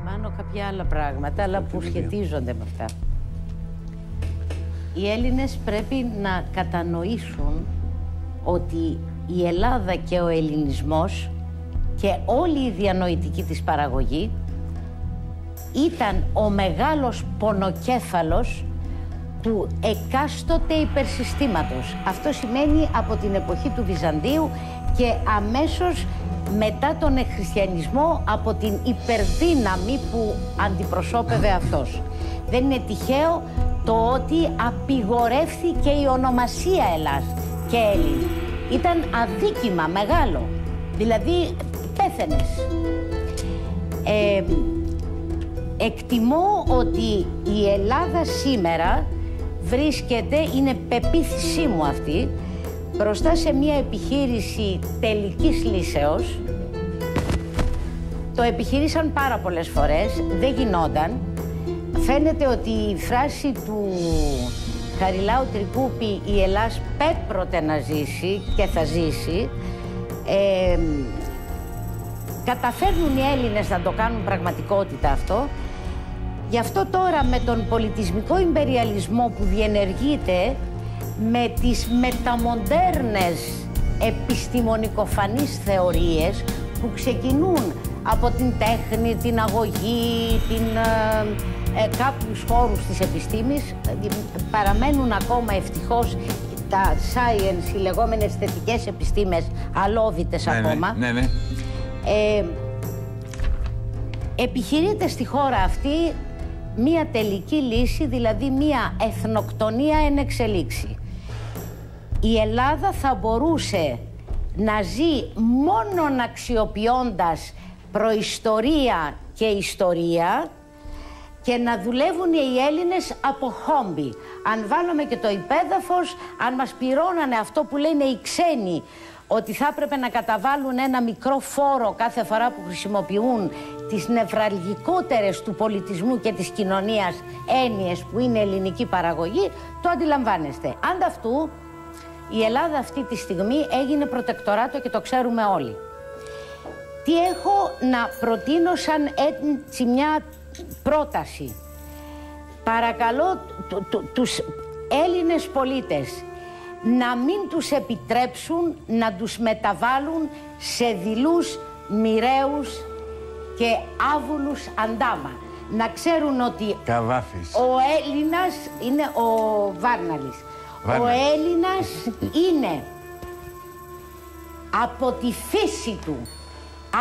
επισημάνω κάποια άλλα πράγματα, αλλά που σχετίζονται με αυτά. Οι Έλληνες πρέπει να κατανοήσουν ότι η Ελλάδα και ο ελληνισμός και όλη η διανοητική της παραγωγή ήταν ο μεγάλος πονοκέφαλος του εκάστοτε υπερσυστήματος. Αυτό σημαίνει από την εποχή του Βυζαντίου και αμέσως μετά τον χριστιανισμό, από την υπερδύναμη που αντιπροσώπευε αυτός. Δεν είναι τυχαίο το ότι απειγορεύθηκε η ονομασία Ελλάς και Έλλην. Ήταν αδίκημα μεγάλο. Δηλαδή πέθαινες. Εκτιμώ ότι η Ελλάδα σήμερα βρίσκεται, είναι πεποίθησή μου αυτή, μπροστά σε μια επιχείρηση τελικής λύσεως. Το επιχειρήσαν πάρα πολλές φορές, δεν γινόταν. Φαίνεται ότι η φράση του Χαριλάου Τρικούπη «Η Ελλάς πέπρωτε να ζήσει και θα ζήσει», καταφέρνουν οι Έλληνες να το κάνουν πραγματικότητα αυτό. Γι' αυτό τώρα με τον πολιτισμικό ιμπεριαλισμό που διενεργείται, με τις μεταμοντέρνες επιστημονικοφανείς θεωρίες που ξεκινούν από την τέχνη, την αγωγή, κάποιους χώρους της επιστήμης, παραμένουν ακόμα ευτυχώς τα science, οι λεγόμενες θετικές επιστήμες, αλόβητες ακόμα. Ναι. Επιχειρείται στη χώρα αυτή μία τελική λύση, δηλαδή μία εθνοκτονία εν εξελίξη. Η Ελλάδα θα μπορούσε να ζει μόνον αξιοποιώντας προϊστορία και ιστορία και να δουλεύουν οι Έλληνες από χόμπι. Αν βάλουμε και το υπέδαφος, αν μας πληρώνανε αυτό που λένε οι ξένοι, ότι θα έπρεπε να καταβάλουν ένα μικρό φόρο κάθε φορά που χρησιμοποιούν τις νευραλγικότερες του πολιτισμού και της κοινωνίας έννοιες που είναι ελληνική παραγωγή, το αντιλαμβάνεστε. Ανταυτού, η Ελλάδα αυτή τη στιγμή έγινε προτεκτοράτο και το ξέρουμε όλοι. Τι έχω να προτείνω σαν έτσι μια πρόταση? Παρακαλώ τους Έλληνες πολίτες να μην τους επιτρέψουν να τους μεταβάλουν σε δειλούς, μοιραίους και άβουλους αντάμα. Να ξέρουν ότι Καβάφης. ο Έλληνας είναι ο Βάρναλης. Ο Έλληνας είναι από τη φύση του.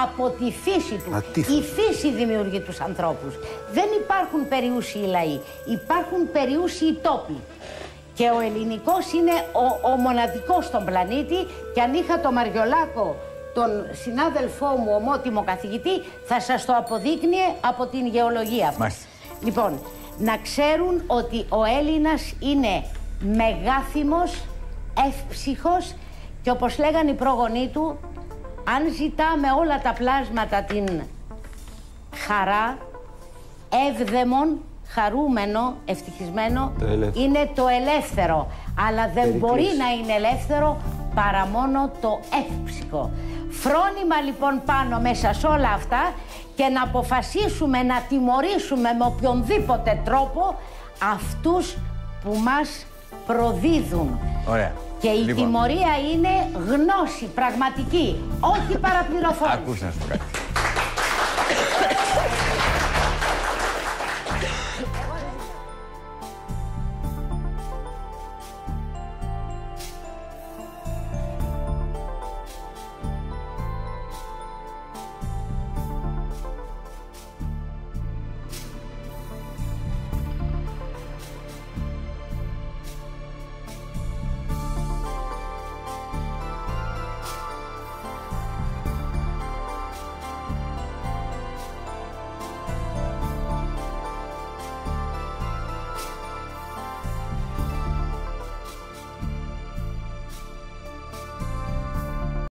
Από τη φύση του. Η φύση δημιουργεί τους ανθρώπους. Δεν υπάρχουν περιούσιοι λαοί. Υπάρχουν περιούσιοι τόποι. Και ο ελληνικός είναι ο μοναδικός στον πλανήτη, και αν είχα το Μαριολάκο, τον συνάδελφό μου, ομότιμο καθηγητή, θα σας το αποδείκνυε από την γεωλογία αυτή. Λοιπόν, να ξέρουν ότι ο Έλληνας είναι μεγάθυμος, εύψυχος και όπως λέγανε οι πρόγονοί του, αν ζητάμε όλα τα πλάσματα την χαρά, εύδαιμον, χαρούμενο, ευτυχισμένο, είναι το ελεύθερο. Αλλά δεν μπορεί να είναι ελεύθερο παρά μόνο το εύψυχο. Φρόνημα λοιπόν πάνω μέσα σε όλα αυτά και να αποφασίσουμε να τιμωρήσουμε με οποιονδήποτε τρόπο αυτούς που μας προδίδουν. Ωραία. Και η τιμωρία είναι γνώση πραγματική, όχι παραπληροφόρηση. Άκουσα να σου πω κάτι.